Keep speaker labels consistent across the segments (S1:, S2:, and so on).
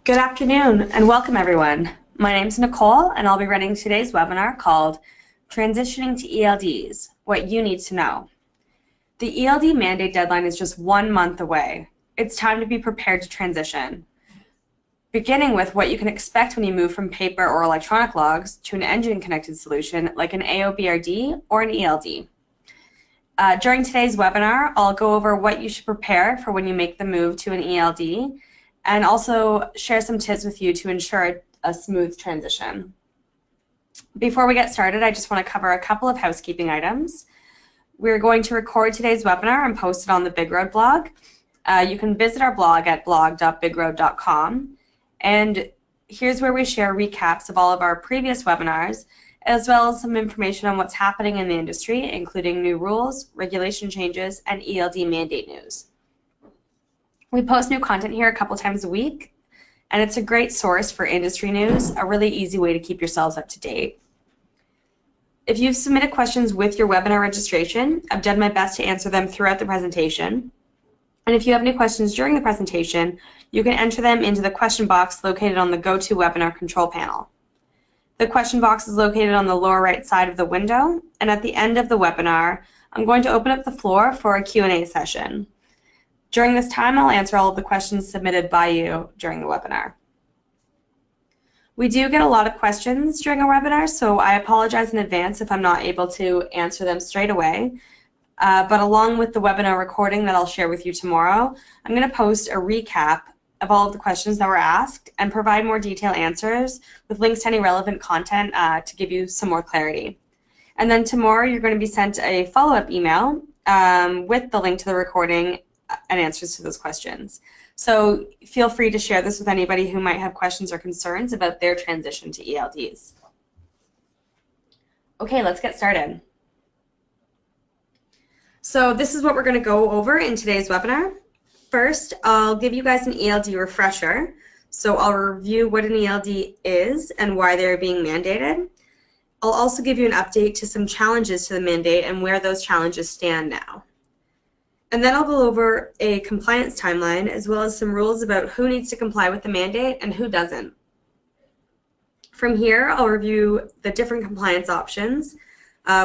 S1: Good afternoon and welcome everyone. My name is Nicole and I'll be running today's webinar called Transitioning to ELDs, What You Need to Know. The ELD mandate deadline is just 1 month away. It's time to be prepared to transition, beginning with what you can expect when you move from paper or electronic logs to an engine-connected solution like an AOBRD or an ELD. During today's webinar, I'll go over what you should prepare for when you make the move to an ELD and also share some tips with you to ensure a smooth transition. Before we get started, I just want to cover a couple of housekeeping items. We're going to record today's webinar and post it on the BigRide blog. You can visit our blog at blog.bigride.com, and here's where we share recaps of all of our previous webinars, as well as some information on what's happening in the industry, including new rules, regulation changes, and ELD mandate news. We post new content here a couple times a week, and it's a great source for industry news, a really easy way to keep yourselves up to date. If you've submitted questions with your webinar registration, I've done my best to answer them throughout the presentation. And if you have any questions during the presentation, you can enter them into the question box located on the GoToWebinar control panel. The question box is located on the lower right side of the window, and at the end of the webinar, I'm going to open up the floor for a Q&A session. During this time, I'll answer all of the questions submitted by you during the webinar. We do get a lot of questions during our webinar, so I apologize in advance if I'm not able to answer them straight away. But along with the webinar recording that I'll share with you tomorrow, I'm going to post a recap of all of the questions that were asked and provide more detailed answers with links to any relevant content to give you some more clarity. And then tomorrow, you're going to be sent a follow-up email with the link to the recording and answers to those questions. So feel free to share this with anybody who might have questions or concerns about their transition to ELDs. Okay, let's get started. So this is what we're going to go over in today's webinar. First, I'll give you guys an ELD refresher. So I'll review what an ELD is and why they're being mandated. I'll also give you an update to some challenges to the mandate and where those challenges stand now. And then I'll go over a compliance timeline as well as some rules about who needs to comply with the mandate and who doesn't. From here, I'll review the different compliance options,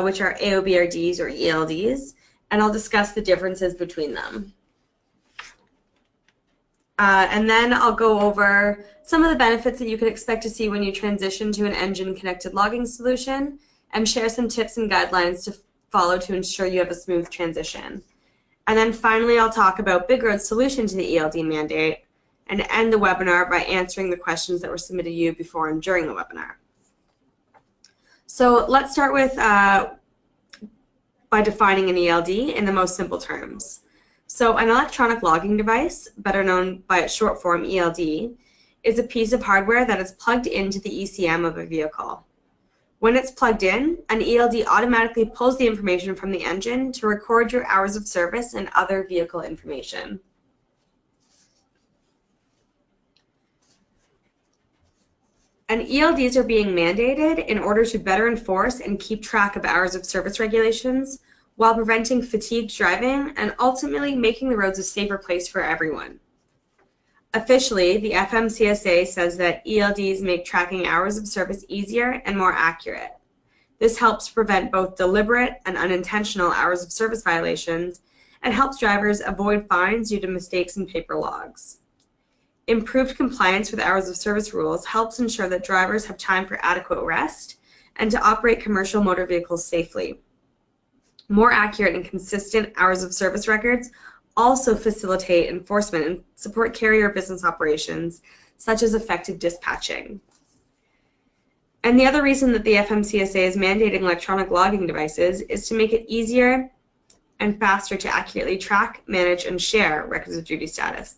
S1: which are AOBRDs or ELDs, and I'll discuss the differences between them. And then I'll go over some of the benefits that you can expect to see when you transition to an engine-connected logging solution and share some tips and guidelines to follow to ensure you have a smooth transition. And then finally, I'll talk about BigRide's solution to the ELD mandate and end the webinar by answering the questions that were submitted to you before and during the webinar. So let's start with by defining an ELD in the most simple terms. So an electronic logging device, better known by its short form ELD, is a piece of hardware that is plugged into the ECM of a vehicle. When it's plugged in, an ELD automatically pulls the information from the engine to record your hours of service and other vehicle information. And ELDs are being mandated in order to better enforce and keep track of hours of service regulations while preventing fatigued driving and ultimately making the roads a safer place for everyone. Officially, the FMCSA says that ELDs make tracking hours of service easier and more accurate. This helps prevent both deliberate and unintentional hours of service violations and helps drivers avoid fines due to mistakes in paper logs. Improved compliance with hours of service rules helps ensure that drivers have time for adequate rest and to operate commercial motor vehicles safely. More accurate and consistent hours of service records also facilitate enforcement and support carrier business operations, such as effective dispatching. And the other reason that the FMCSA is mandating electronic logging devices is to make it easier and faster to accurately track, manage, and share records of duty status,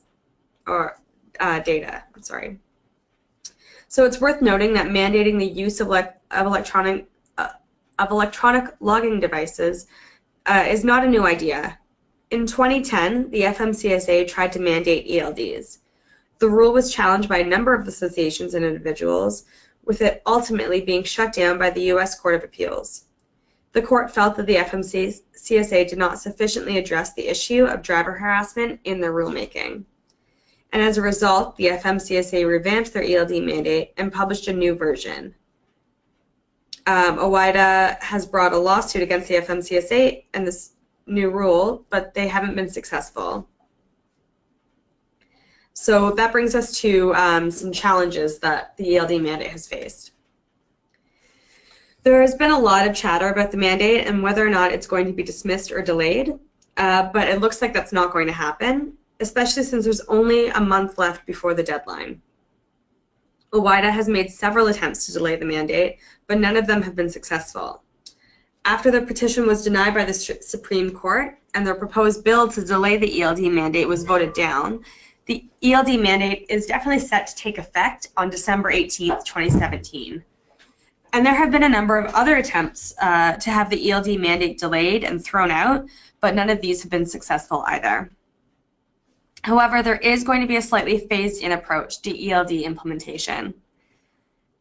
S1: or data. So it's worth noting that mandating the use of electronic logging devices is not a new idea. In 2010, the FMCSA tried to mandate ELDs. The rule was challenged by a number of associations and individuals, with it ultimately being shut down by the U.S. Court of Appeals. The court felt that the FMCSA did not sufficiently address the issue of driver harassment in their rulemaking. And as a result, the FMCSA revamped their ELD mandate and published a new version. OOBRD has brought a lawsuit against the FMCSA and this new rule, but they haven't been successful. So that brings us to some challenges that the ELD mandate has faced. There has been a lot of chatter about the mandate and whether or not it's going to be dismissed or delayed, but it looks like that's not going to happen, especially since there's only a month left before the deadline. OOBRD has made several attempts to delay the mandate, but none of them have been successful. After the petition was denied by the Supreme Court and their proposed bill to delay the ELD mandate was voted down, the ELD mandate is definitely set to take effect on December 18th, 2017. And there have been a number of other attempts to have the ELD mandate delayed and thrown out, but none of these have been successful either. However, there is going to be a slightly phased-in approach to ELD implementation.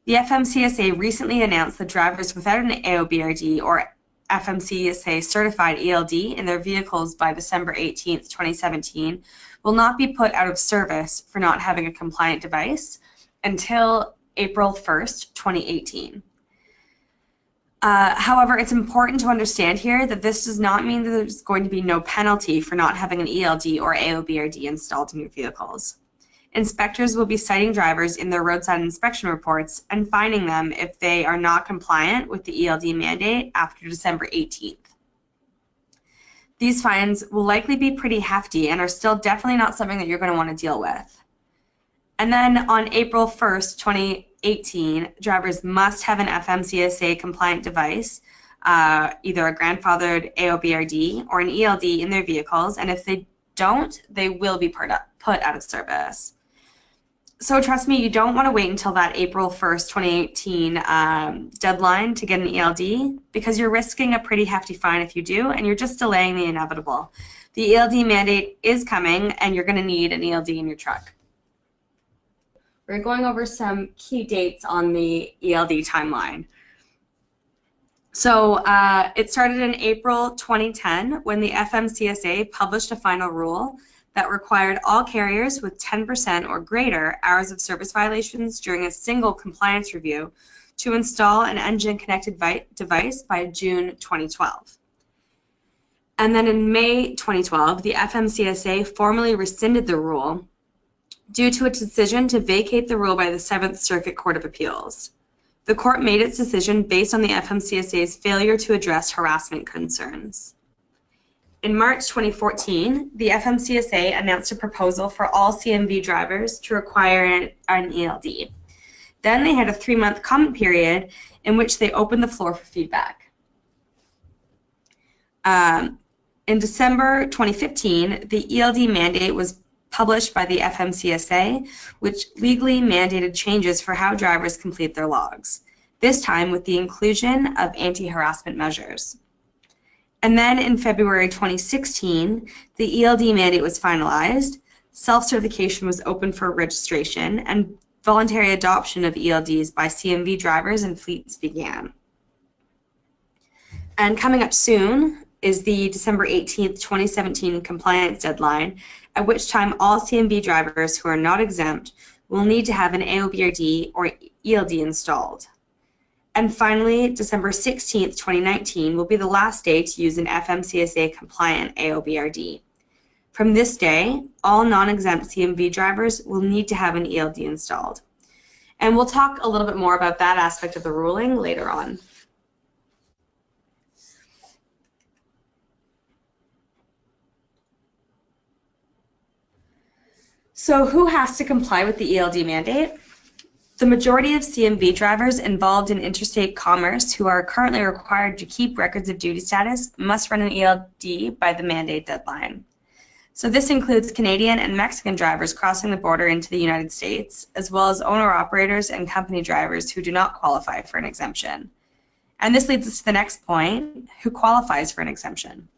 S1: The FMCSA recently announced that drivers without an AOBRD or FMCSA Certified ELD in their vehicles by December 18, 2017 will not be put out of service for not having a compliant device until April 1st, 2018. However, it's important to understand here that this does not mean that there's going to be no penalty for not having an ELD or AOBRD installed in your vehicles. Inspectors will be citing drivers in their roadside inspection reports and fining them if they are not compliant with the ELD mandate after December 18th. These fines will likely be pretty hefty and are still definitely not something that you're going to want to deal with. And then on April 1st, 2018, drivers must have an FMCSA compliant device, either a grandfathered AOBRD or an ELD in their vehicles, and if they don't, they will be put out of service. So trust me, you don't want to wait until that April 1st, 2018 deadline to get an ELD, because you're risking a pretty hefty fine if you do, and you're just delaying the inevitable. The ELD mandate is coming, and you're going to need an ELD in your truck. We're going over some key dates on the ELD timeline. So it started in April 2010 when the FMCSA published a final rule that required all carriers with 10% or greater hours of service violations during a single compliance review to install an engine-connected device by June 2012. And then in May 2012, the FMCSA formally rescinded the rule due to its decision to vacate the rule by the 7th Circuit Court of Appeals. The court made its decision based on the FMCSA's failure to address harassment concerns. In March 2014, the FMCSA announced a proposal for all CMV drivers to require an ELD. Then they had a 3-month comment period in which they opened the floor for feedback. In December 2015, the ELD mandate was published by the FMCSA, which legally mandated changes for how drivers complete their logs, this time with the inclusion of anti-harassment measures. And then in February 2016, the ELD mandate was finalized, self-certification was open for registration, and voluntary adoption of ELDs by CMV drivers and fleets began. And coming up soon is the December 18th, 2017 compliance deadline, at which time all CMV drivers who are not exempt will need to have an AOBRD or ELD installed. And finally, December 16th, 2019 will be the last day to use an FMCSA compliant AOBRD. From this day, all non-exempt CMV drivers will need to have an ELD installed. And we'll talk a little bit more about that aspect of the ruling later on. So who has to comply with the ELD mandate? The majority of CMV drivers involved in interstate commerce who are currently required to keep records of duty status must run an ELD by the mandate deadline. So this includes Canadian and Mexican drivers crossing the border into the United States, as well as owner-operators and company drivers who do not qualify for an exemption. And this leads us to the next point, who qualifies for an exemption.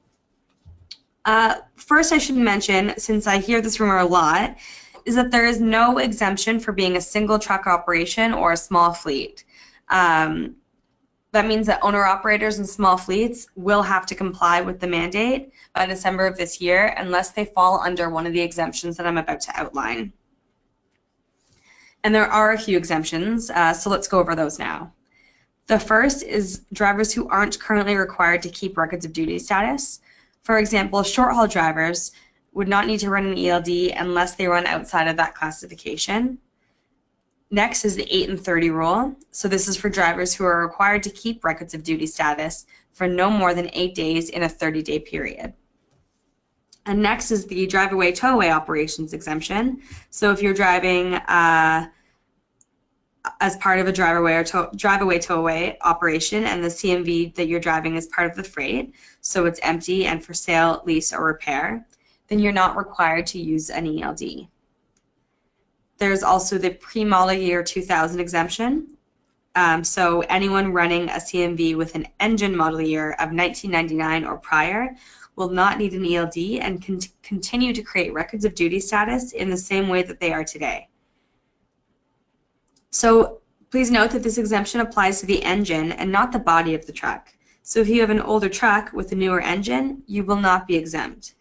S1: First, I should mention, since I hear this rumor a lot, is that there is no exemption for being a single truck operation or a small fleet. That means that owner-operators and small fleets will have to comply with the mandate by December of this year unless they fall under one of the exemptions that I'm about to outline. And there are a few exemptions, so let's go over those now. The first is drivers who aren't currently required to keep records of duty status. For example, short-haul drivers would not need to run an ELD unless they run outside of that classification. Next is the 8 and 30 rule. So this is for drivers who are required to keep records of duty status for no more than 8 days in a 30-day period. And next is the drive-away tow-away operations exemption. So if you're driving as part of a drive-away tow-away operation and the CMV that you're driving is part of the freight, so it's empty and for sale, lease, or repair, then you're not required to use an ELD. There's also the pre-model year 2000 exemption. So anyone running a CMV with an engine model year of 1999 or prior will not need an ELD and can continue to create records of duty status in the same way that they are today. So please note that this exemption applies to the engine and not the body of the truck. So if you have an older truck with a newer engine, you will not be exempt.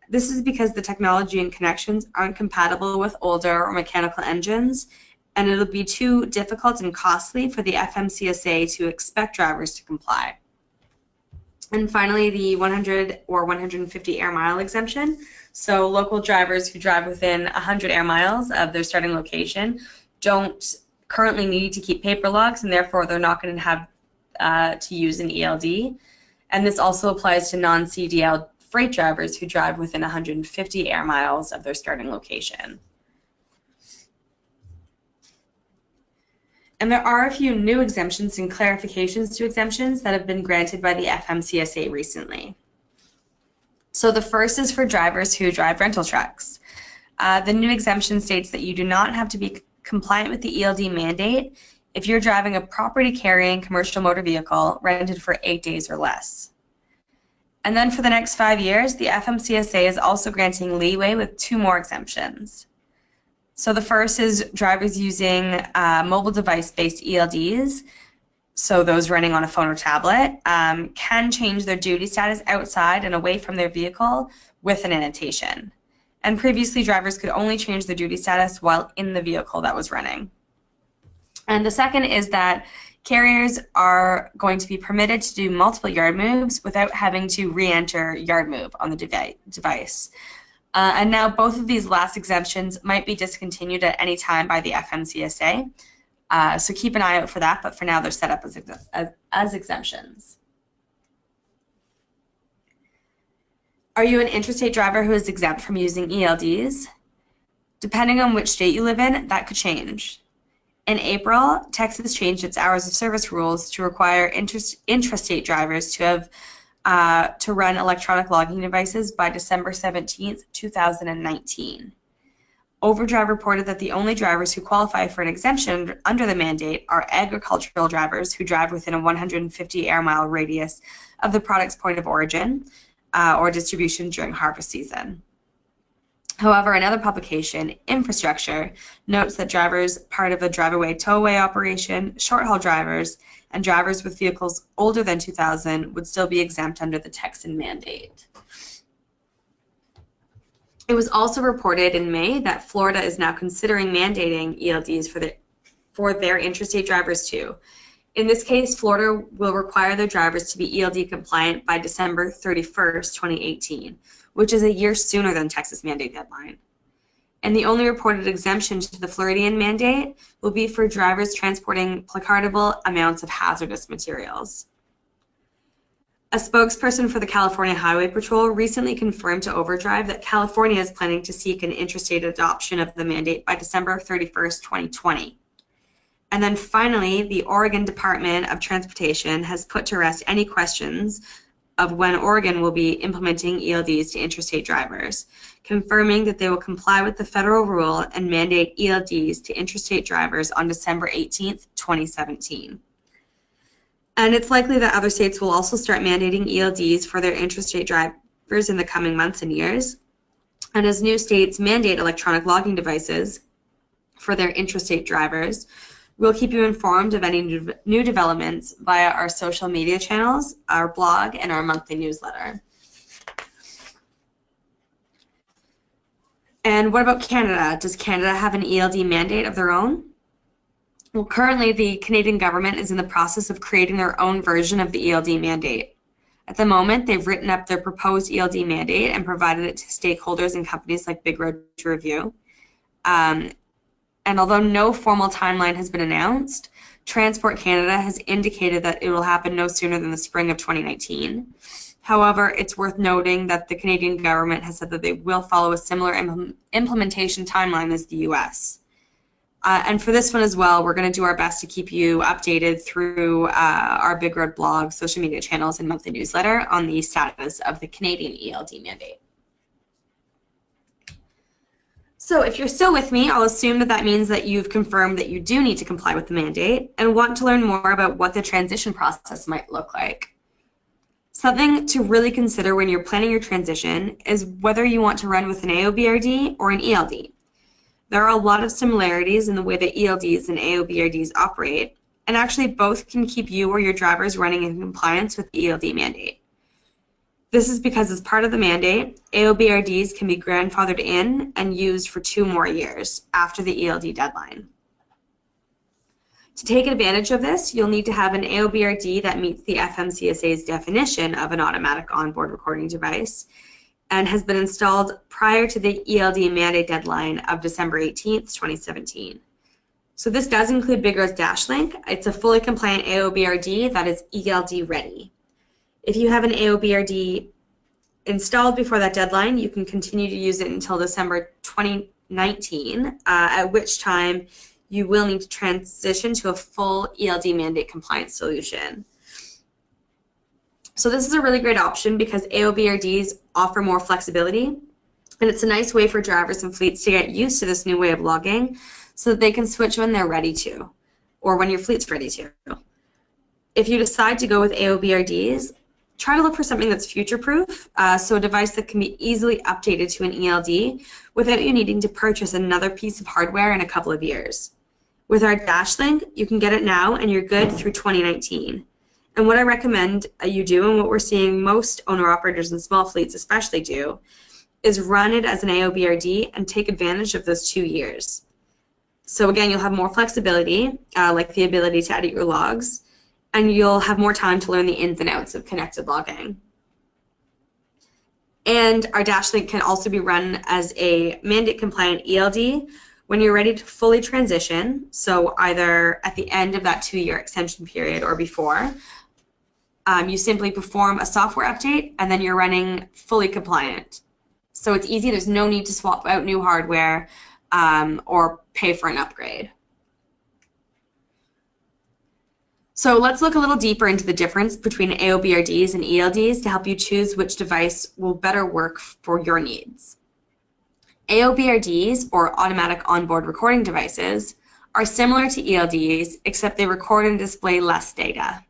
S1: This is because the technology and connections aren't compatible with older or mechanical engines, and it'll be too difficult and costly for the FMCSA to expect drivers to comply. And finally, the 100 or 150 air mile exemption. So local drivers who drive within 100 air miles of their starting location don't currently need to keep paper logs, and therefore they're not going to have to use an ELD. And this also applies to non-CDL freight drivers who drive within 150 air miles of their starting location. And there are a few new exemptions and clarifications to exemptions that have been granted by the FMCSA recently. So the first is for drivers who drive rental trucks. The new exemption states that you do not have to be compliant with the ELD mandate if you're driving a property carrying commercial motor vehicle rented for 8 days or less. And then for the next 5 years, the FMCSA is also granting leeway with 2 more exemptions. So the first is drivers using mobile device-based ELDs, so those running on a phone or tablet, can change their duty status outside and away from their vehicle with an annotation. And previously, drivers could only change their duty status while in the vehicle that was running. And the second is that carriers are going to be permitted to do multiple yard moves without having to re-enter yard move on the device. And now both of these last exemptions might be discontinued at any time by the FMCSA. So keep an eye out for that, but for now they're set up as exemptions. Are you an interstate driver who is exempt from using ELDs? Depending on which state you live in, that could change. In April, Texas changed its hours of service rules to require intrastate drivers to have to run electronic logging devices by December 17th, 2019. Overdrive reported that the only drivers who qualify for an exemption under the mandate are agricultural drivers who drive within a 150 air mile radius of the product's point of origin or distribution during harvest season. However, another publication, Infrastructure, notes that drivers part of a drive-away tow-away operation, short-haul drivers, and drivers with vehicles older than 2000 would still be exempt under the Texan mandate. It was also reported in May that Florida is now considering mandating ELDs for their interstate drivers too. In this case, Florida will require their drivers to be ELD compliant by December 31st, 2018, which is a year sooner than Texas mandate deadline. And the only reported exemption to the Floridian mandate will be for drivers transporting placardable amounts of hazardous materials. A spokesperson for the California Highway Patrol recently confirmed to Overdrive that California is planning to seek an interstate adoption of the mandate by December 31st, 2020. And then finally, the Oregon Department of Transportation has put to rest any questions of when Oregon will be implementing ELDs to interstate drivers, confirming that they will comply with the federal rule and mandate ELDs to interstate drivers on December 18th, 2017. And it's likely that other states will also start mandating ELDs for their interstate drivers in the coming months and years. And as new states mandate electronic logging devices for their interstate drivers, we'll keep you informed of any new developments via our social media channels, our blog, and our monthly newsletter. And what about Canada? Does Canada have an ELD mandate of their own? Well, currently the Canadian government is in the process of creating their own version of the ELD mandate. At the moment, they've written up their proposed ELD mandate and provided it to stakeholders and companies like BigRide to review. And although no formal timeline has been announced, Transport Canada has indicated that it will happen no sooner than the spring of 2019. However, it's worth noting that the Canadian government has said that they will follow a similar implementation timeline as the US. And for this one as well, we're going to do our best to keep you updated through our BigRide blog, social media channels, and monthly newsletter on the status of the Canadian ELD mandate. So if you're still with me, I'll assume that that means that you've confirmed that you do need to comply with the mandate and want to learn more about what the transition process might look like. Something to really consider when you're planning your transition is whether you want to run with an AOBRD or an ELD. There are a lot of similarities in the way that ELDs and AOBRDs operate, and actually both can keep you or your drivers running in compliance with the ELD mandate. This is because as part of the mandate, AOBRDs can be grandfathered in and used for 2 more years after the ELD deadline. To take advantage of this, you'll need to have an AOBRD that meets the FMCSA's definition of an automatic onboard recording device and has been installed prior to the ELD mandate deadline of December 18th, 2017. So this does include BigRide's Link. It's a fully compliant AOBRD that is ELD ready. If you have an AOBRD installed before that deadline, you can continue to use it until December 2019, at which time you will need to transition to a full ELD mandate compliance solution. So this is a really great option because AOBRDs offer more flexibility, and it's a nice way for drivers and fleets to get used to this new way of logging so that they can switch when they're ready to, or when your fleet's ready to. If you decide to go with AOBRDs, try to look for something that's future-proof, so a device that can be easily updated to an ELD without you needing to purchase another piece of hardware in a couple of years. With our Link, you can get it now and you're good through 2019. And what I recommend you do, and what we're seeing most owner-operators and small fleets especially do, is run it as an AOBRD and take advantage of those 2 years. So again, you'll have more flexibility, like the ability to edit your logs, and you'll have more time to learn the ins and outs of connected logging. And our Link can also be run as a mandate-compliant ELD when you're ready to fully transition, so either at the end of that 2-year extension period or before. You simply perform a software update and then you're running fully compliant. So it's easy, there's no need to swap out new hardware or pay for an upgrade. So let's look a little deeper into the difference between AOBRDs and ELDs to help you choose which device will better work for your needs. AOBRDs, or automatic onboard recording devices, are similar to ELDs except they record and display less data.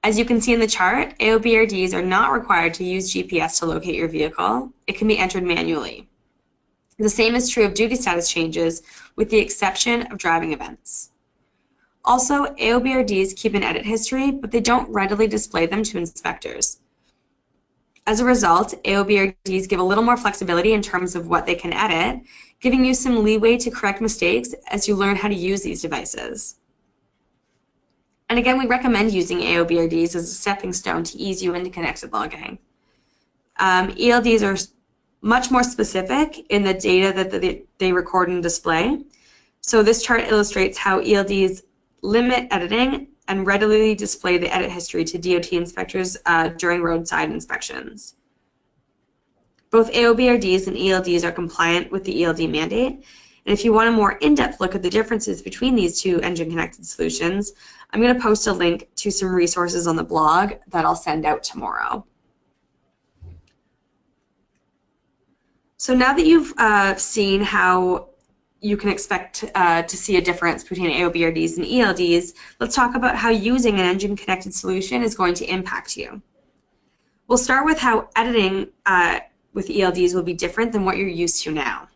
S1: As you can see in the chart, AOBRDs are not required to use GPS to locate your vehicle. It can be entered manually. The same is true of duty status changes, with the exception of driving events. Also, AOBRDs keep an edit history, but they don't readily display them to inspectors. As a result, AOBRDs give a little more flexibility in terms of what they can edit, giving you some leeway to correct mistakes as you learn how to use these devices. And again, we recommend using AOBRDs as a stepping stone to ease you into connected logging. ELDs are much more specific in the data that they record and display. So this chart illustrates how ELDs limit editing and readily display the edit history to DOT inspectors during roadside inspections. Both AOBRDs and ELDs are compliant with the ELD mandate. And if you want a more in-depth look at the differences between these two engine-connected solutions, I'm going to post a link to some resources on the blog that I'll send out tomorrow. So now that you've seen how you can expect to see a difference between AOBRDs and ELDs, let's talk about how using an engine-connected solution is going to impact you. We'll start with how editing with ELDs will be different than what you're used to now.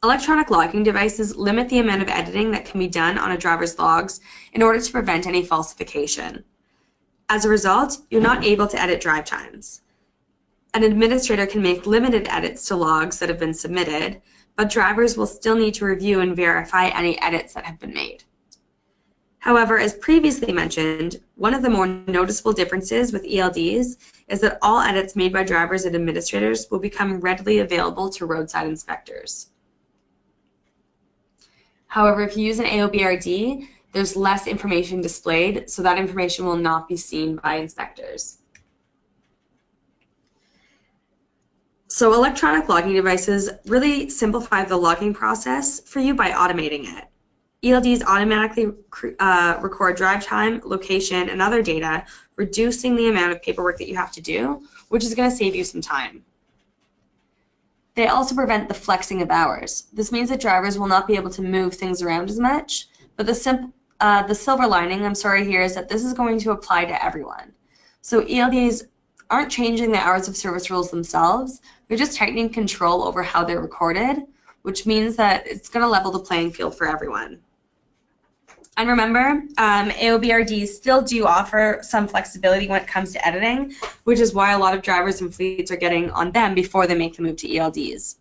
S1: Electronic logging devices limit the amount of editing that can be done on a driver's logs in order to prevent any falsification. As a result, you're not able to edit drive times. An administrator can make limited edits to logs that have been submitted, but drivers will still need to review and verify any edits that have been made. However, as previously mentioned, one of the more noticeable differences with ELDs is that all edits made by drivers and administrators will become readily available to roadside inspectors. However, if you use an AOBRD, there's less information displayed, so that information will not be seen by inspectors. So electronic logging devices really simplify the logging process for you by automating it. ELDs automatically record drive time, location, and other data, reducing the amount of paperwork that you have to do, which is going to save you some time. They also prevent the flexing of hours. This means that drivers will not be able to move things around as much, but the silver lining, here, is that this is going to apply to everyone. So ELDs aren't changing the hours of service rules themselves, they're just tightening control over how they're recorded, which means that it's going to level the playing field for everyone. And remember, AOBRDs still do offer some flexibility when it comes to editing, which is why a lot of drivers and fleets are getting on them before they make the move to ELDs.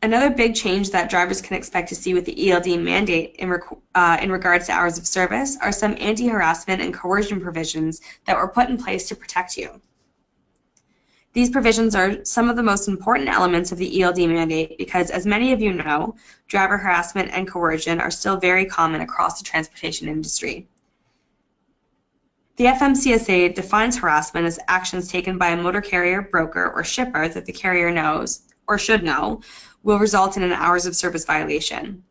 S1: Another big change that drivers can expect to see with the ELD mandate in regards to hours of service are some anti-harassment and coercion provisions that were put in place to protect you. These provisions are some of the most important elements of the ELD mandate because, as many of you know, driver harassment and coercion are still very common across the transportation industry. The FMCSA defines harassment as actions taken by a motor carrier, broker, or shipper that the carrier knows, or should know, will result in an hours of service violation.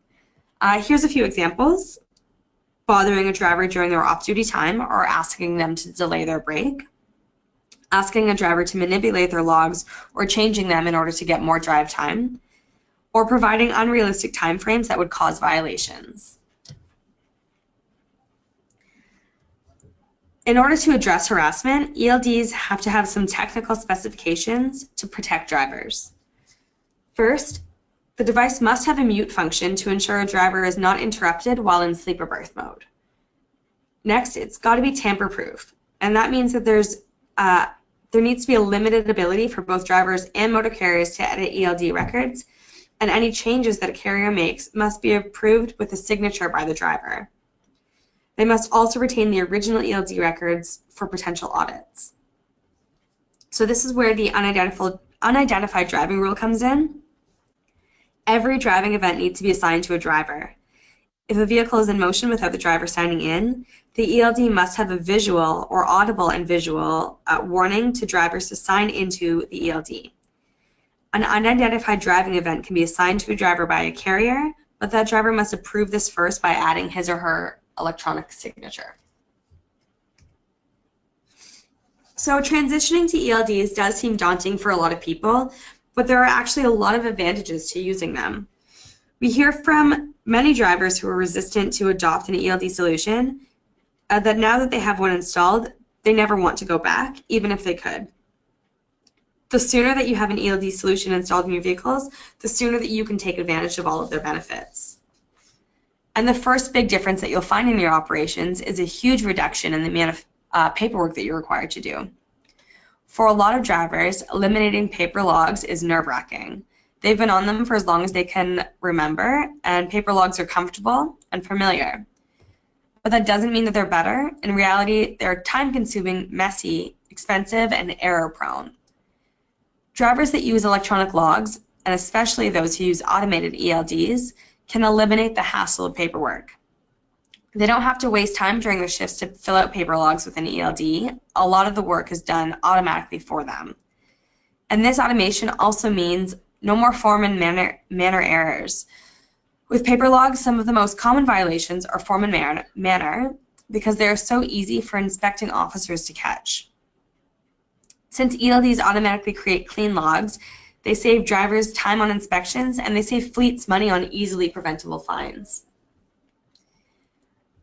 S1: Here's a few examples. Bothering a driver during their off-duty time or asking them to delay their break. Asking a driver to manipulate their logs or changing them in order to get more drive time. Or providing unrealistic timeframes that would cause violations. In order to address harassment, ELDs have to have some technical specifications to protect drivers. First, the device must have a mute function to ensure a driver is not interrupted while in sleep or birth mode. Next, it's got to be tamper-proof, and that means that there needs to be a limited ability for both drivers and motor carriers to edit ELD records, and any changes that a carrier makes must be approved with a signature by the driver. They must also retain the original ELD records for potential audits. So this is where the unidentified driving rule comes in. Every driving event needs to be assigned to a driver. If a vehicle is in motion without the driver signing in, the ELD must have a visual or audible and visual warning to drivers to sign into the ELD. An unidentified driving event can be assigned to a driver by a carrier, but that driver must approve this first by adding his or her electronic signature. So transitioning to ELDs does seem daunting for a lot of people, but there are actually a lot of advantages to using them. We hear from many drivers who are resistant to adopt an ELD solution that now that they have one installed, they never want to go back, even if they could. The sooner that you have an ELD solution installed in your vehicles, the sooner that you can take advantage of all of their benefits. And the first big difference that you'll find in your operations is a huge reduction in the amount of paperwork that you're required to do. For a lot of drivers, eliminating paper logs is nerve-wracking. They've been on them for as long as they can remember, and paper logs are comfortable and familiar. But that doesn't mean that they're better. In reality, they're time-consuming, messy, expensive, and error-prone. Drivers that use electronic logs, and especially those who use automated ELDs, can eliminate the hassle of paperwork. They don't have to waste time during their shifts to fill out paper logs with an ELD. A lot of the work is done automatically for them. And this automation also means no more form and manner errors. With paper logs, some of the most common violations are form and manner because they are so easy for inspecting officers to catch. Since ELDs automatically create clean logs, they save drivers time on inspections and they save fleets money on easily preventable fines.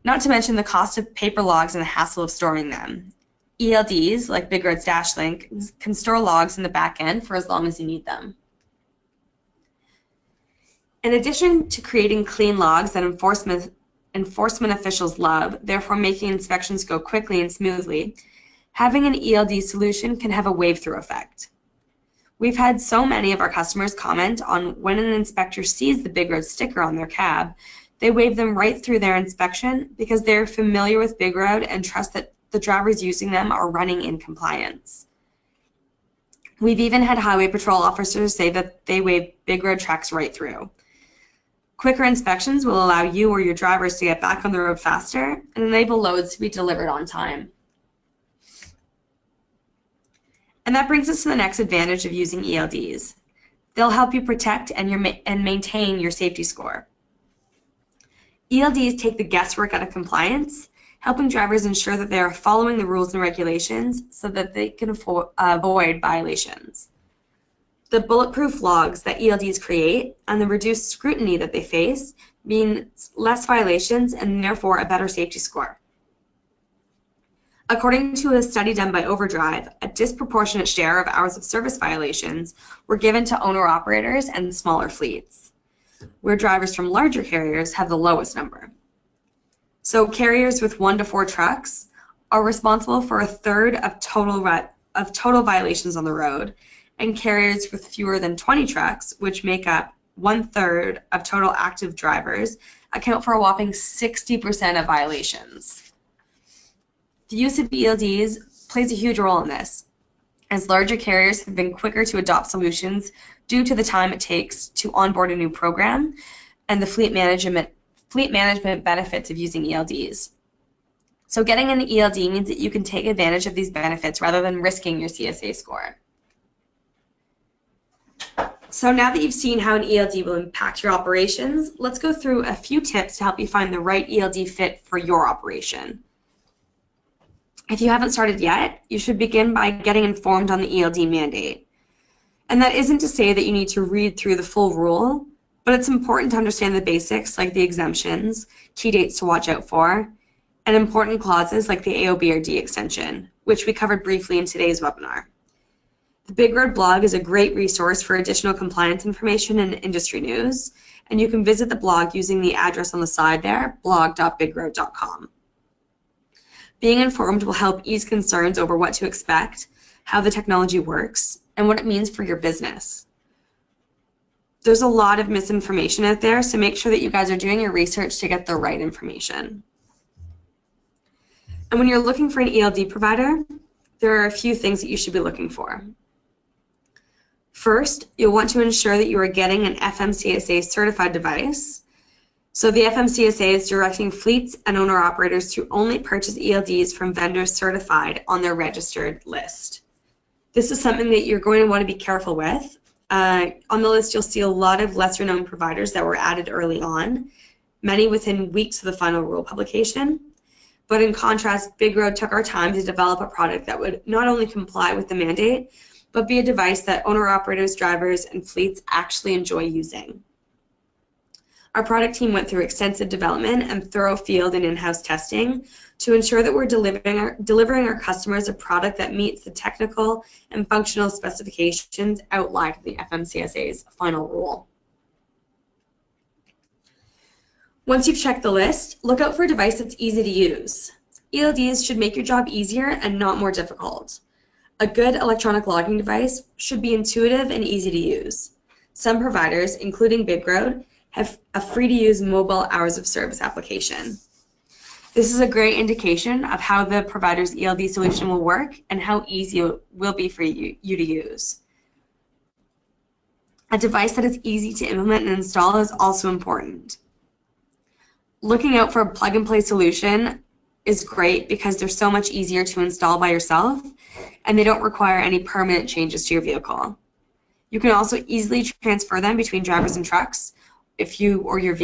S1: Not to mention the cost of paper logs and the hassle of storing them. ELDs, like BigRide's Link, can store logs in the back end for as long as you need them. In addition to creating clean logs that enforcement officials love, therefore making inspections go quickly and smoothly, having an ELD solution can have a wave-through effect. We've had so many of our customers comment on when an inspector sees the BigRide sticker on their cab, they wave them right through their inspection because they're familiar with BigRide and trust that the drivers using them are running in compliance. We've even had highway patrol officers say that they wave BigRide trucks right through. Quicker inspections will allow you or your drivers to get back on the road faster and enable loads to be delivered on time. And that brings us to the next advantage of using ELDs. They'll help you protect and maintain your safety score. ELDs take the guesswork out of compliance, helping drivers ensure that they are following the rules and regulations so that they can avoid violations. The bulletproof logs that ELDs create and the reduced scrutiny that they face means less violations and therefore a better safety score. According to a study done by Overdrive, a disproportionate share of hours of service violations were given to owner-operators and smaller fleets, where drivers from larger carriers have the lowest number. So carriers with 1 to 4 trucks are responsible for 1/3 of total violations on the road, and carriers with fewer than 20 trucks, which make up 1/3 of total active drivers, account for a whopping 60% of violations. The use of ELDs plays a huge role in this, as larger carriers have been quicker to adopt solutions due to the time it takes to onboard a new program and the fleet management benefits of using ELDs. So getting an ELD means that you can take advantage of these benefits rather than risking your CSA score. So now that you've seen how an ELD will impact your operations, let's go through a few tips to help you find the right ELD fit for your operation. If you haven't started yet, you should begin by getting informed on the ELD mandate. And that isn't to say that you need to read through the full rule, but it's important to understand the basics like the exemptions, key dates to watch out for, and important clauses like the AOBRD extension, which we covered briefly in today's webinar. The BigRide blog is a great resource for additional compliance information and industry news, and you can visit the blog using the address on the side there, blog.bigride.com. Being informed will help ease concerns over what to expect, how the technology works, and what it means for your business. There's a lot of misinformation out there, so make sure that you guys are doing your research to get the right information. And when you're looking for an ELD provider, there are a few things that you should be looking for. First, you'll want to ensure that you are getting an FMCSA Certified device. So the FMCSA is directing fleets and owner-operators to only purchase ELDs from vendors certified on their registered list. This is something that you're going to want to be careful with. On the list, you'll see a lot of lesser-known providers that were added early on, many within weeks of the final rule publication. But in contrast, BigRide took our time to develop a product that would not only comply with the mandate, but be a device that owner-operators, drivers, and fleets actually enjoy using. Our product team went through extensive development and thorough field and in-house testing to ensure that we're delivering our customers a product that meets the technical and functional specifications outlined in the FMCSA's final rule. Once you've checked the list, look out for a device that's easy to use. ELDs should make your job easier and not more difficult. A good electronic logging device should be intuitive and easy to use. Some providers, including BigRide, have a free-to-use mobile hours of service application. This is a great indication of how the provider's ELD solution will work and how easy it will be for you to use. A device that is easy to implement and install is also important. Looking out for a plug-and-play solution is great because they're so much easier to install by yourself and they don't require any permanent changes to your vehicle. You can also easily transfer them between drivers and trucks if you or your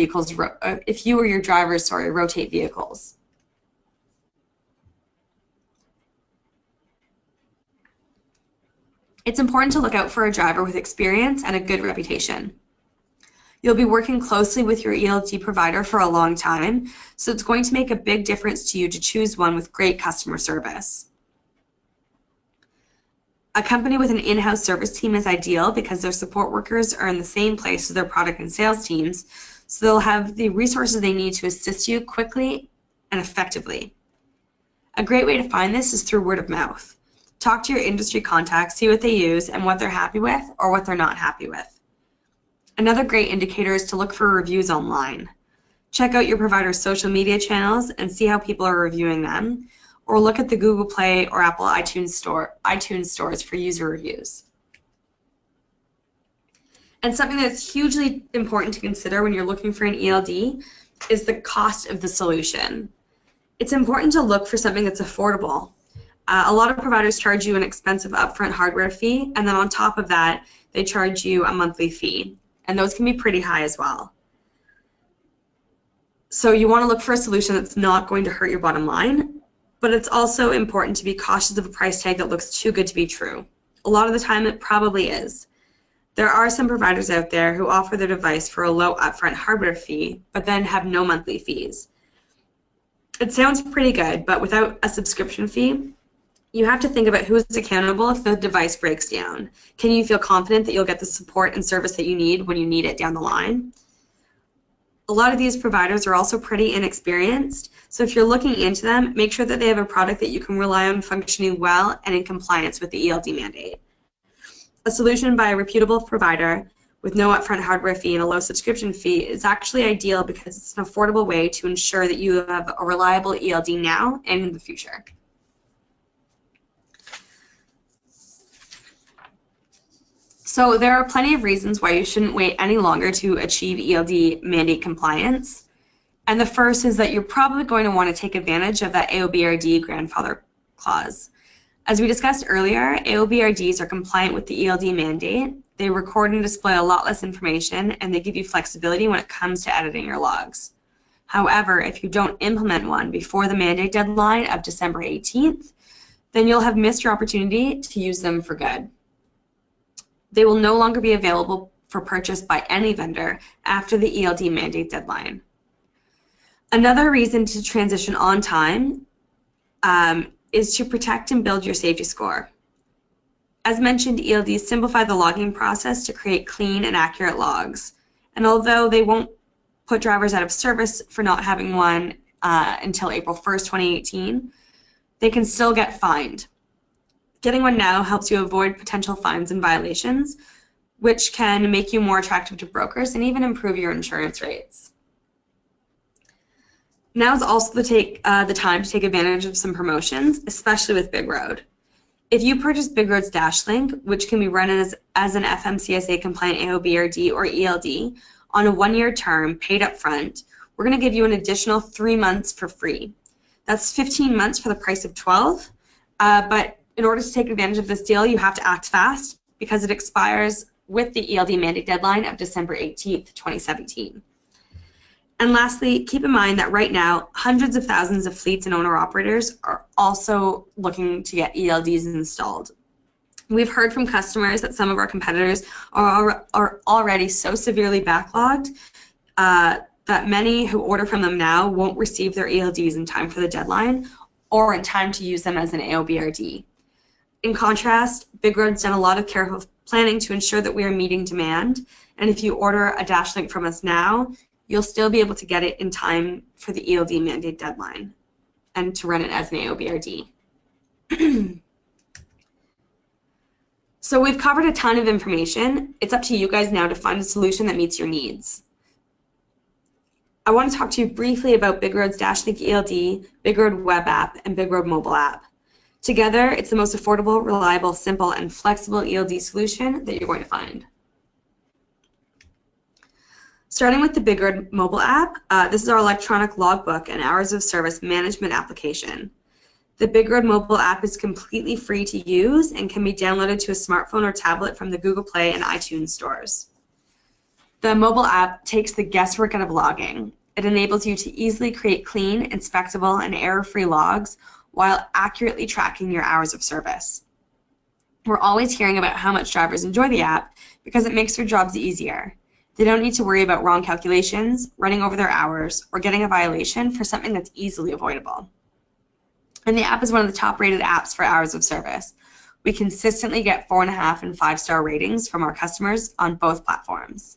S1: drivers rotate vehicles. It's important to look out for a driver with experience and a good reputation. You'll be working closely with your ELD provider for a long time, so it's going to make a big difference to you to choose one with great customer service. A company with an in-house service team is ideal because their support workers are in the same place as their product and sales teams, so they'll have the resources they need to assist you quickly and effectively. A great way to find this is through word of mouth. Talk to your industry contacts, see what they use and what they're happy with or what they're not happy with. Another great indicator is to look for reviews online. Check out your provider's social media channels and see how people are reviewing them, or look at the Google Play or Apple iTunes stores for user reviews. And something that's hugely important to consider when you're looking for an ELD is the cost of the solution. It's important to look for something that's affordable. A lot of providers charge you an expensive upfront hardware fee, and then on top of that, they charge you a monthly fee, and those can be pretty high as well. So you want to look for a solution that's not going to hurt your bottom line, but it's also important to be cautious of a price tag that looks too good to be true. A lot of the time it probably is. There are some providers out there who offer their device for a low upfront hardware fee, but then have no monthly fees. It sounds pretty good, but without a subscription fee, you have to think about who is accountable if the device breaks down. Can you feel confident that you'll get the support and service that you need when you need it down the line? A lot of these providers are also pretty inexperienced, so if you're looking into them, make sure that they have a product that you can rely on functioning well and in compliance with the ELD mandate. A solution by a reputable provider with no upfront hardware fee and a low subscription fee is actually ideal because it's an affordable way to ensure that you have a reliable ELD now and in the future. So there are plenty of reasons why you shouldn't wait any longer to achieve ELD mandate compliance. And the first is that you're probably going to want to take advantage of that AOBRD grandfather clause. As we discussed earlier, AOBRDs are compliant with the ELD mandate. They record and display a lot less information, and they give you flexibility when it comes to editing your logs. However, if you don't implement one before the mandate deadline of December 18th, then you'll have missed your opportunity to use them for good. They will no longer be available for purchase by any vendor after the ELD mandate deadline. Another reason to transition on time is to protect and build your safety score. As mentioned, ELDs simplify the logging process to create clean and accurate logs. And although they won't put drivers out of service for not having one until April 1st, 2018, they can still get fined. Getting one now helps you avoid potential fines and violations, which can make you more attractive to brokers and even improve your insurance rates. Now is also the time to take advantage of some promotions, especially with BigRide. If you purchase BigRide's Dash Link, which can be run as an FMCSA compliant AOBRD or ELD, on a 1-year term paid up front, we're going to give you an additional 3 months for free. That's 15 months for the price of 12, but in order to take advantage of this deal, you have to act fast because it expires with the ELD mandate deadline of December 18th, 2017. And lastly, keep in mind that right now, hundreds of thousands of fleets and owner-operators are also looking to get ELDs installed. We've heard from customers that some of our competitors are already so severely backlogged that many who order from them now won't receive their ELDs in time for the deadline or in time to use them as an AOBRD. In contrast, BigRide's done a lot of careful planning to ensure that we are meeting demand, and if you order a Dash Link from us now, you'll still be able to get it in time for the ELD mandate deadline and to run it as an AOBRD. So we've covered a ton of information. It's up to you guys now to find a solution that meets your needs. I want to talk to you briefly about BigRide's Dash Link ELD, BigRide Web App, and BigRide Mobile App. Together, it's the most affordable, reliable, simple, and flexible ELD solution that you're going to find. Starting with the BigRide Mobile App, this is our electronic logbook and hours of service management application. The BigRide Mobile App is completely free to use and can be downloaded to a smartphone or tablet from the Google Play and iTunes stores. The mobile app takes the guesswork out of logging. It enables you to easily create clean, inspectable, and error-free logs while accurately tracking your hours of service. We're always hearing about how much drivers enjoy the app because it makes their jobs easier. They don't need to worry about wrong calculations, running over their hours, or getting a violation for something that's easily avoidable. And the app is one of the top-rated apps for hours of service. We consistently get 4.5 and 5-star ratings from our customers on both platforms.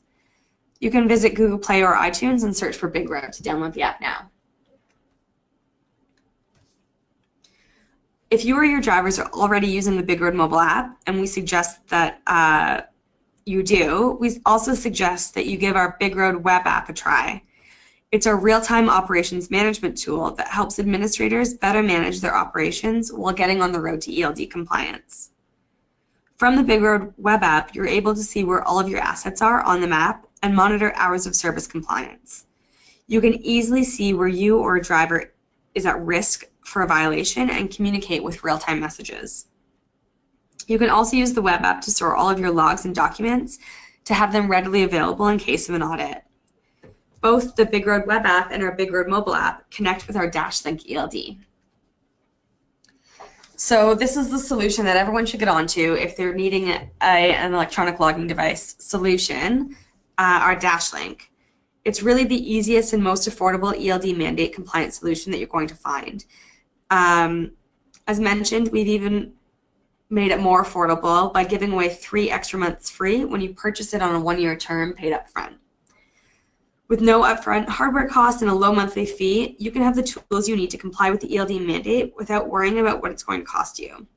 S1: You can visit Google Play or iTunes and search for BigRide to download the app now. If you or your drivers are already using the BigRide Mobile App, and we suggest that you do, we also suggest that you give our BigRide Web App a try. It's a real-time operations management tool that helps administrators better manage their operations while getting on the road to ELD compliance. From the BigRide Web App, you're able to see where all of your assets are on the map and monitor hours of service compliance. You can easily see where you or a driver is at risk for a violation and communicate with real-time messages. You can also use the web app to store all of your logs and documents to have them readily available in case of an audit. Both the BigRide Web App and our BigRide Mobile App connect with our DashLink ELD. So this is the solution that everyone should get onto if they're needing an electronic logging device solution, our DashLink. It's really the easiest and most affordable ELD mandate compliant solution that you're going to find. As mentioned, we've even made it more affordable by giving away 3 extra months free when you purchase it on a 1-year term paid up front. With no upfront hardware costs and a low monthly fee, you can have the tools you need to comply with the ELD mandate without worrying about what it's going to cost you.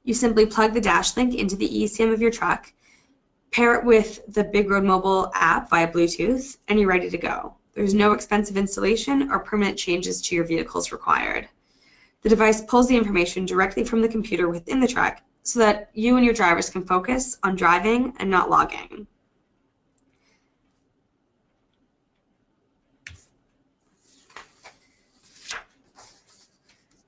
S1: You simply plug the DashLink into the eSIM of your truck, pair it with the BigRide Mobile App via Bluetooth, and you're ready to go. There's no expensive installation or permanent changes to your vehicles required. The device pulls the information directly from the computer within the truck so that you and your drivers can focus on driving and not logging.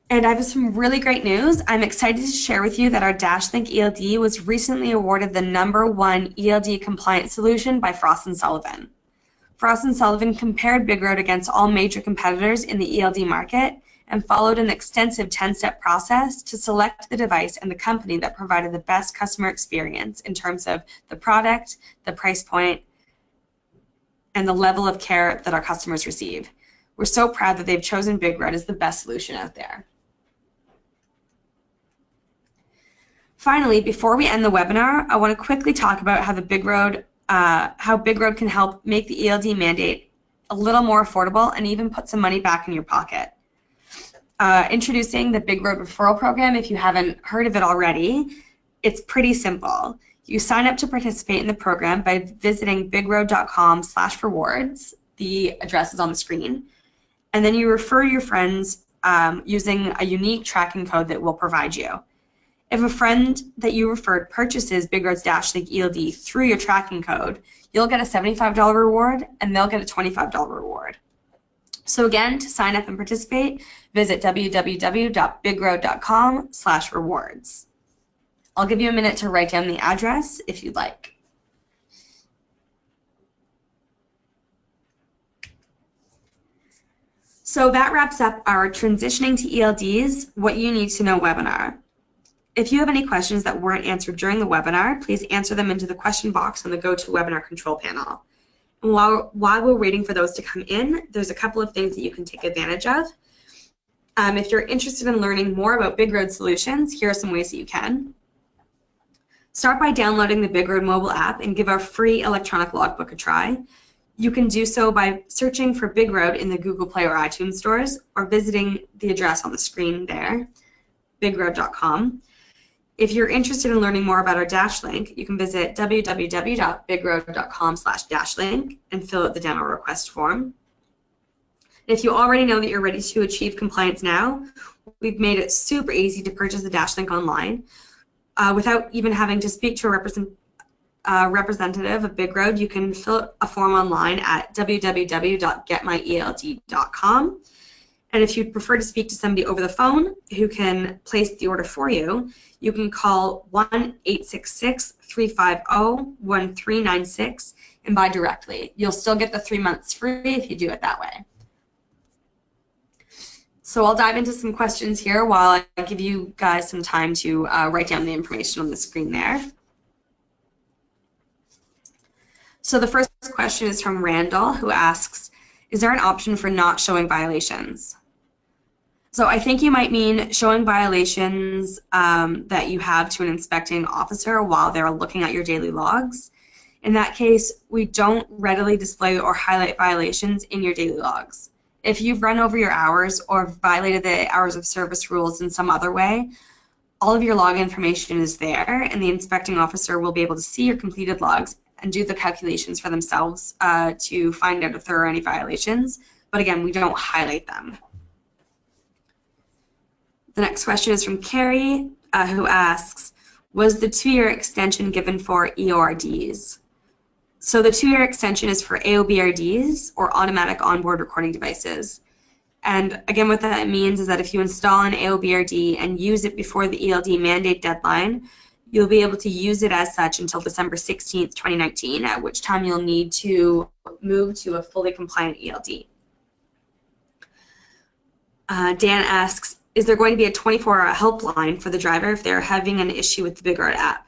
S1: And I have some really great news. I'm excited to share with you that our DashLink ELD was recently awarded the #1 ELD compliant solution by Frost & Sullivan. Frost & Sullivan compared BigRide against all major competitors in the ELD market and followed an extensive 10-step process to select the device and the company that provided the best customer experience in terms of the product, the price point, and the level of care that our customers receive. We're so proud that they've chosen BigRide as the best solution out there. Finally, before we end the webinar, I want to quickly talk about how BigRide can help make the ELD mandate a little more affordable and even put some money back in your pocket. Introducing the BigRide Referral program. If you haven't heard of it already, it's pretty simple. You sign up to participate in the program by visiting bigride.com/rewards. The address is on the screen. And then you refer your friends using a unique tracking code that we'll provide you. If a friend that you referred purchases BigRide's DashLink ELD through your tracking code, you'll get a $75 reward and they'll get a $25 reward. So again, to sign up and participate, visit www.bigride.com/rewards. I'll give you a minute to write down the address if you'd like. So that wraps up our Transitioning to ELDs, What You Need to Know webinar. If you have any questions that weren't answered during the webinar, please answer them into the question box on the GoToWebinar control panel. And while we're waiting for those to come in, there's a couple of things that you can take advantage of. If you're interested in learning more about BigRide solutions, here are some ways that you can. Start by downloading the BigRide mobile app and give our free electronic logbook a try. You can do so by searching for BigRide in the Google Play or iTunes stores or visiting the address on the screen there, bigride.com. If you're interested in learning more about our DashLink, you can visit www.bigride.com/dashlink and fill out the demo request form. If you already know that you're ready to achieve compliance now, we've made it super easy to purchase the DashLink online without even having to speak to a representative of BigRide. You can fill out a form online at www.getmyeld.com. And if you'd prefer to speak to somebody over the phone who can place the order for you, you can call 1-866-350-1396 and buy directly. You'll still get the 3 months free if you do it that way. So I'll dive into some questions here while I give you guys some time to write down the information on the screen there. So the first question is from Randall, who asks, is there an option for not showing violations? So I think you might mean showing violations that you have to an inspecting officer while they're looking at your daily logs. In that case, we don't readily display or highlight violations in your daily logs. If you've run over your hours or violated the hours of service rules in some other way, all of your log information is there, and the inspecting officer will be able to see your completed logs and do the calculations for themselves to find out if there are any violations. But again, we don't highlight them. The next question is from Carrie, who asks, was the 2-year extension given for EORDs? So the 2-year extension is for AOBRDs, or automatic onboard recording devices. And again, what that means is that if you install an AOBRD and use it before the ELD mandate deadline, you'll be able to use it as such until December 16th, 2019, at which time you'll need to move to a fully compliant ELD. Dan asks, is there going to be a 24-hour helpline for the driver if they're having an issue with the BigRide app?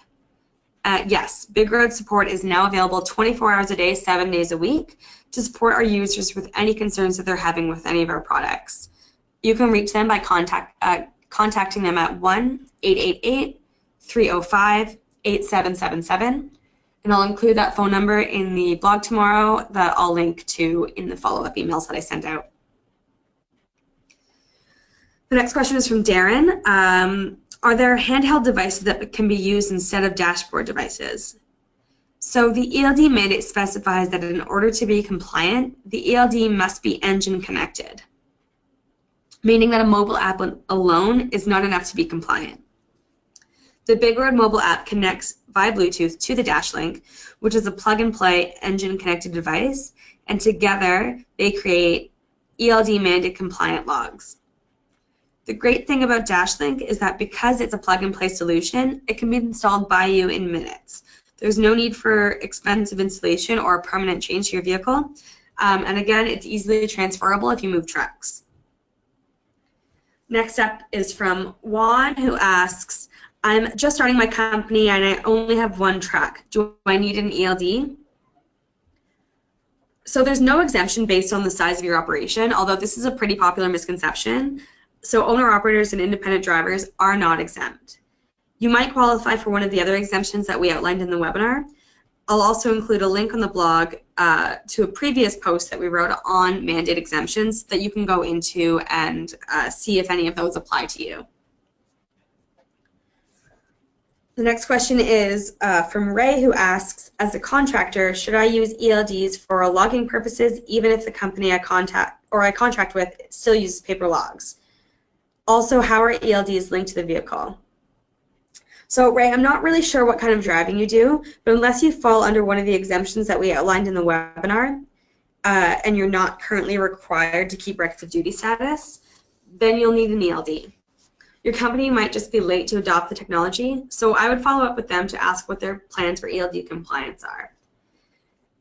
S1: Yes, BigRide support is now available 24 hours a day, 7 days a week to support our users with any concerns that they're having with any of our products. You can reach them by contacting them at 1-888-305-8777, and I'll include that phone number in the blog tomorrow that I'll link to in the follow-up emails that I send out. The next question is from Darren. Are there handheld devices that can be used instead of dashboard devices? So the ELD mandate specifies that in order to be compliant, the ELD must be engine connected, meaning that a mobile app alone is not enough to be compliant. The BigRide Mobile App connects via Bluetooth to the Dash Link, which is a plug-and-play engine-connected device, and together they create ELD mandate compliant logs. The great thing about DashLink is that because it's a plug-and-play solution, it can be installed by you in minutes. There's no need for expensive installation or a permanent change to your vehicle. And again, it's easily transferable if you move trucks. Next up is from Juan, who asks, I'm just starting my company and I only have one truck. Do I need an ELD? So there's no exemption based on the size of your operation, although this is a pretty popular misconception. So owner-operators and independent drivers are not exempt. You might qualify for one of the other exemptions that we outlined in the webinar. I'll also include a link on the blog to a previous post that we wrote on mandate exemptions that you can go into and see if any of those apply to you. The next question is from Ray, who asks, as a contractor, should I use ELDs for logging purposes even if the company I contract with still uses paper logs? Also, how are ELDs linked to the vehicle? So, Ray, I'm not really sure what kind of driving you do, but unless you fall under one of the exemptions that we outlined in the webinar, and you're not currently required to keep records of duty status, then you'll need an ELD. Your company might just be late to adopt the technology, so I would follow up with them to ask what their plans for ELD compliance are.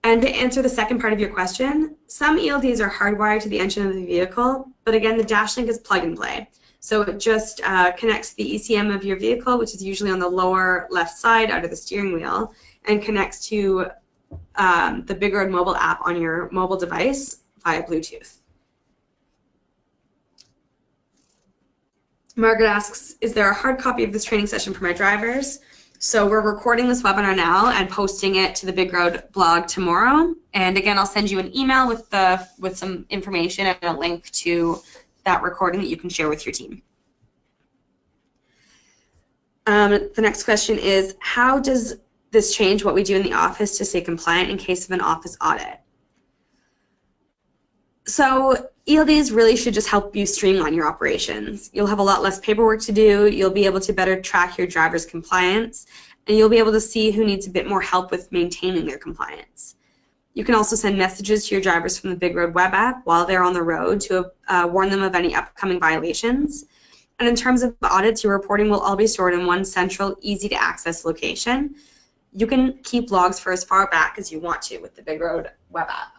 S1: And to answer the second part of your question, some ELDs are hardwired to the engine of the vehicle, but again, the Dash Link is plug and play. So it just connects the ECM of your vehicle, which is usually on the lower left side out of the steering wheel, and connects to the BigRide mobile app on your mobile device via Bluetooth. Margaret asks, is there a hard copy of this training session for my drivers? So we're recording this webinar now and posting it to the BigRide blog tomorrow. And again, I'll send you an email with some information and a link to that recording that you can share with your team. The next question is, how does this change what we do in the office to stay compliant in case of an office audit? So ELDs really should just help you streamline your operations. You'll have a lot less paperwork to do, you'll be able to better track your driver's compliance, and you'll be able to see who needs a bit more help with maintaining their compliance. You can also send messages to your drivers from the BigRide Web App while they're on the road to warn them of any upcoming violations. And in terms of audits, your reporting will all be stored in one central, easy-to-access location. You can keep logs for as far back as you want to with the BigRide Web App.